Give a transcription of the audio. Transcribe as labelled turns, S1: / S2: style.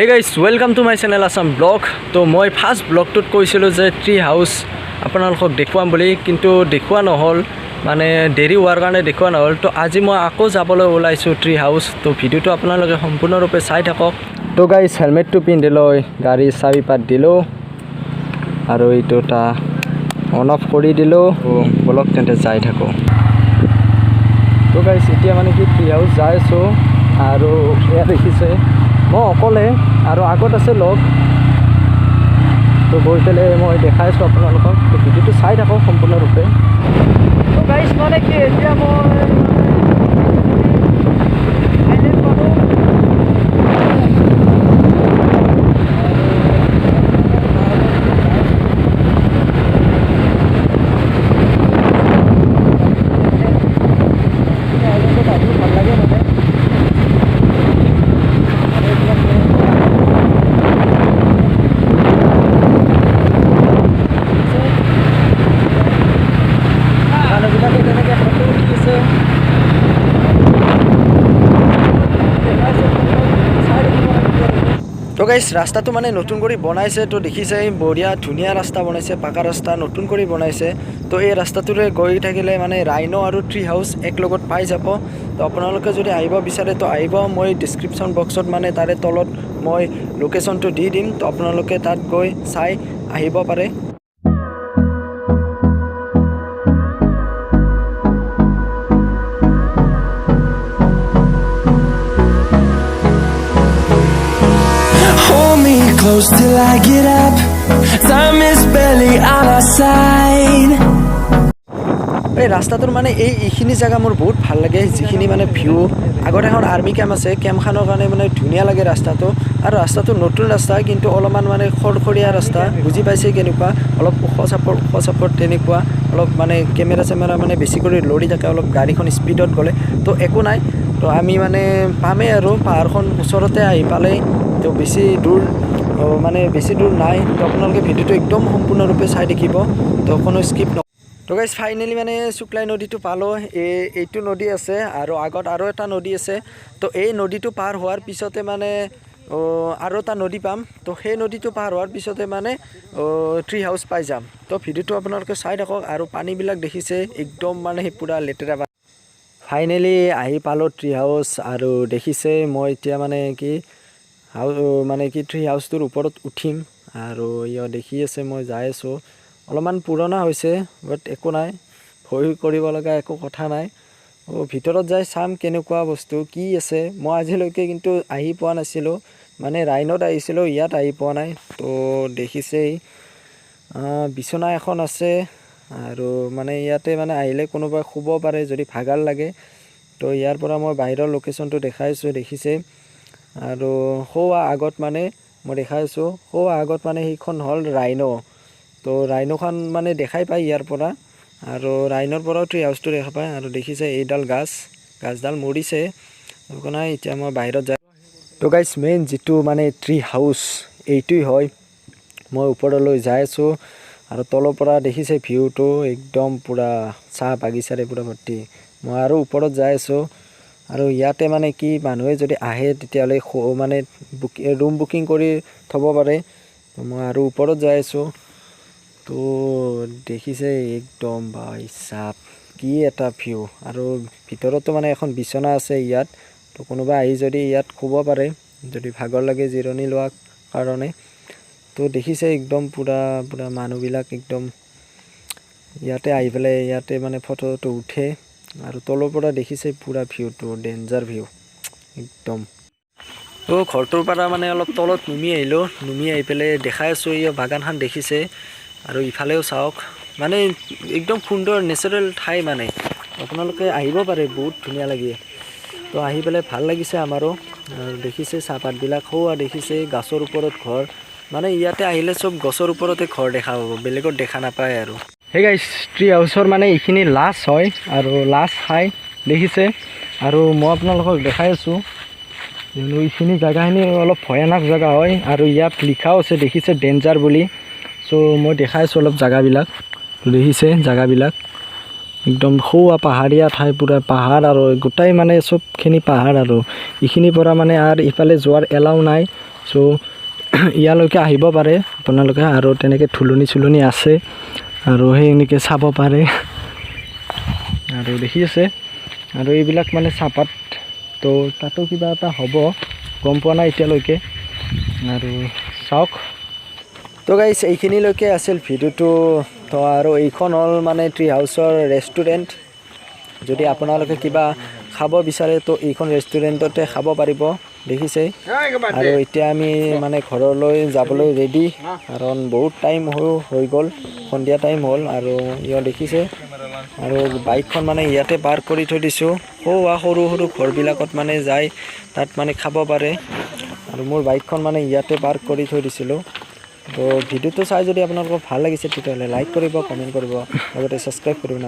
S1: Hey guys, welcome to my channel Assam blog. तो मैं first ब्लॉगटुत কৈছিলো যে ট্री হাউস আপোনালোকক দেখুৱাম বুলি কিন্তু দেখুৱা নহল মানে দেৰি হোৱাৰ কাৰণে দেখুৱা নহল তো আজি মই আকৌ যাবলৈ ওলাইছো ট্ৰী হাউস তো ভিডিওটো আপোনালোকে সম্পূৰ্ণৰূপে চাই থাকক তো গাইস হেলমেটটো পিন্ধি লৈ গাড়ী চাবি পাত দিলো আৰু এইটোটা অন অফ কৰি দিলো ব্লগ তেন্তে যাই থাকো তো গাইস এতিয়া মানে কি ট্ৰী হাউস যাইছো আৰু এয়া দেখিছে মই অকলে আৰু আগত আছে লগ তো গৈ পেলাই মই দেখাইছো আপোনালোকক তো ভিডিওটো চাই থাকক সম্পূৰ্ণৰূপে তো গাইস মানে কি এতিয়া মই তো গাইস ৰাস্তাটো মানে নতুন কৰি বনাইছে তো দেখিছে বঢ়িয়া ধুনীয়া ৰাস্তা বনাইছে পাকা ৰাস্তা নতুন কৰি বনাইছে তো এই ৰাস্তাটোৰে গৈ থাকিলে মানে ৰাইনো আৰু ট্ৰী হাউস এক লগত পাই যাব তো আপোনালোকে যদি আহিব বিচাৰে তো আহিব মই ডেসক্ৰিপচন বক্সত মানে তাৰে তলত মই লোকেশনটো দি দিম তো আপোনালোকে তাত গৈ চাই আহিব পাৰে
S2: Close till I get up. Time is barely on our side.
S1: এই ৰাস্তাটোৰ মানে এইখিনি জায়গা মোৰ বহুত ভাল লাগে যিখিনি মানে ভিউ আগত এখন আৰ্মি কেম্প আছে কেম্পখনৰ কাৰণে মানে ধুনীয়া লাগে ৰাস্তাটো আৰু ৰাস্তাটো নতুন ৰাস্তা কিন্তু অলপমান মানে খৰখৰীয়া ৰাস্তা বুজি পাইছে কেনেকুৱা অলপ ওখ চাপৰ তেনেকুৱা অলপ মানে কেমেৰা মানে বেছি কৰি লৰি থাকে অলপ গাড়ীখন স্পীডত গ'লে তো একো নাই তো আমি মানে পামেই আৰু পাহাৰখন ওচৰতে আহি পালে তো বেছি দূৰ নাই তো আপোনালোকে ভিডিওটো একদম সম্পূৰ্ণৰূপে চাই দেখিব তো কোনো স্কিপ ন তো গাইস ফাইনেলি মানে শুক্লাই নদীটো পালো এইটো নদী আছে আৰু আগত আৰু এটা নদী আছে তো এই নদীটো পাৰ হোৱাৰ পিছতে মানে আৰু এটা নদী পাম তো সেই নদীটো পাৰ হোৱাৰ পিছতে মানে ট্ৰী হাউস পাই যাম তো ভিডিওটো আপোনালোকে চাই থাকক আৰু পানীবিলাক দেখিছে একদম মানে পুৰা লেতেৰা ফাইনেলি আহি পালো ট্ৰী হাউস আৰু দেখিছে মই এতিয়া মানে কি ট্ৰী হাউসটোৰ ওপৰত উঠিম আৰু ইয়া দেখি আছে মই যাই আছো অলপমান পুৰণা হৈছে বাট একো নাই ভয় কৰিব লগা একো কথা নাই ভিতৰত যাই চাম কেনেকুৱা বস্তু কি আছে মই আজিলৈকে কিন্তু আহি পোৱা নাছিলোঁ মানে ৰাইনত আহিছিলোঁ ইয়াত আহি পোৱা নাই তো দেখিছেই বিছনা এখন আছে আৰু মানে ইয়াতে মানে আহিলে কোনোবাই শুব পাৰে যদি ভাগাৰ লাগে তো ইয়াৰ পৰা মই বাহিৰৰ লোকেশনটো দেখাইছো দেখিছে আৰু হোৱা আগত মানে মই দেখাইছো হোৱা আগত মানে সেইখন হল ৰাইনো তো ৰাইনোখন মানে দেখাই পাই ইয়াৰ পৰা আৰু ৰাইনৰ পৰাও ট্ৰী হাউসটো দেখা পায় আৰু দেখিছে এইডাল গাছডাল মৰিছে নাই এতিয়া মই বাহিৰত যাই তো গাইস মেইন যেটো মানে ট্ৰী হাউস এইটোই হয় মই ওপৰলৈ যাই আছো আৰু তলৰ পৰা দেখিছে ভিউটো একদম পুৰা চাহ বাগিচাৰে পুৰা ভৰ্তি মই আৰু ওপৰত যাই আছো আৰু ইয়াতে মানে কি মানুহে যদি আহে তেতিয়ালে মানে ৰুম বুকিং কৰি থব পাৰে তো মই আৰু ওপৰত যাই আছো তো দেখিছে একদম ভাই সাপ কি এটা ভিউ আৰু ভিতৰতো মানে এখন বিছনা আছে ইয়াত তো কোনোবা আহি যদি ইয়াত শুব পাৰে যদি ভাগৰ লাগে জিৰণি লোৱা কাৰণে তো দেখিছে একদম পুৰা মানুহবিলাক একদম ইয়াতে আহি পেলাই ইয়াতে মানে ফটোটো উঠে আৰু তলৰ পৰা দেখিছে পুৰা ভিউটো ডেঞ্জাৰ ভিউ একদম তো ঘৰটোৰ পৰা মানে অলপ তলত নুমি আহি পেলাই দেখাই আছো এই বাগানখন দেখিছে আৰু ইফালেও চাওক মানে একদম সুন্দৰ নেচাৰেল ঠাই মানে আপোনালোকে আহিব পাৰে বহুত ধুনীয়া লাগে তো আহি পেলাই ভাল লাগিছে আমাৰো দেখিছে চাহপাতবিলাক হোৱা দেখিছে গাছৰ ওপৰত ঘৰ মানে ইয়াতে আহিলে সব গছৰ ওপৰতে ঘৰ দেখা পাব বেলেগত দেখা নাপায় আৰু হে গাইস ট্ৰী হাউসৰ মানে এইখিনি লাষ্ট হয় আৰু লাষ্ট হাই দেখিছে আৰু মই আপোনালোকক দেখাই আছো এইখিনি জায়গাখিনি অলপ ভয়ানক জায়গা হয় আৰু ইয়াত লিখাও আছে দেখিছে ডেঞ্জাৰ বুলি সো মই দেখাই আছো অলপ জায়গাবিলাক দেখিছে জায়গাবিলাক একদম খুৱা পাহাৰীয়া ঠাই পুৰা পাহাৰ আৰু গোটাই মানে চবখিনি পাহাৰ আৰু এইখিনিৰ পৰা মানে আৰু ইফালে যোৱাৰ এলাও নাই চ' ইয়ালৈকে আহিব পাৰে আপোনালোকে আৰু তেনেকৈ থুলনি আছে আৰু সেই এনেকৈ চাব পাৰে আৰু দেখি আছে আৰু এইবিলাক মানে চাহপাত তো তাতো কিবা এটা হ'ব গম পোৱা নাই এতিয়ালৈকে আৰু চাওক তো গাইছ এইখিনিলৈকে আছিল ভিডিঅ'টো তো আৰু এইখন হ'ল মানে ট্ৰি হাউচৰ ৰেষ্টুৰেণ্ট যদি আপোনালোকে কিবা খাব বিচাৰে তো এইখন ৰেষ্টুৰেণ্টতে খাব পাৰিব দেখিছে আৰু এতিয়া আমি মানে ঘৰলৈ যাবলৈ ৰেডি কাৰণ বহুত টাইম হৈ গ'ল সন্ধিয়া টাইম হ'ল আৰু ইয় দেখিছে আৰু বাইকখন মানে ইয়াতে পাৰ্ক কৰি থৈ দিছোঁ সৰু সৰু ঘৰবিলাকত মানে যায় তাত মানে খাব পাৰে আৰু মোৰ বাইকখন মানে ইয়াতে পাৰ্ক কৰি থৈ দিছিলোঁ তো ভিডিঅ'টো চাই যদি আপোনালোকৰ ভাল লাগিছে তেতিয়াহ'লে লাইক কৰিব কমেণ্ট কৰিব লগতে ছাবস্ক্ৰাইব কৰিব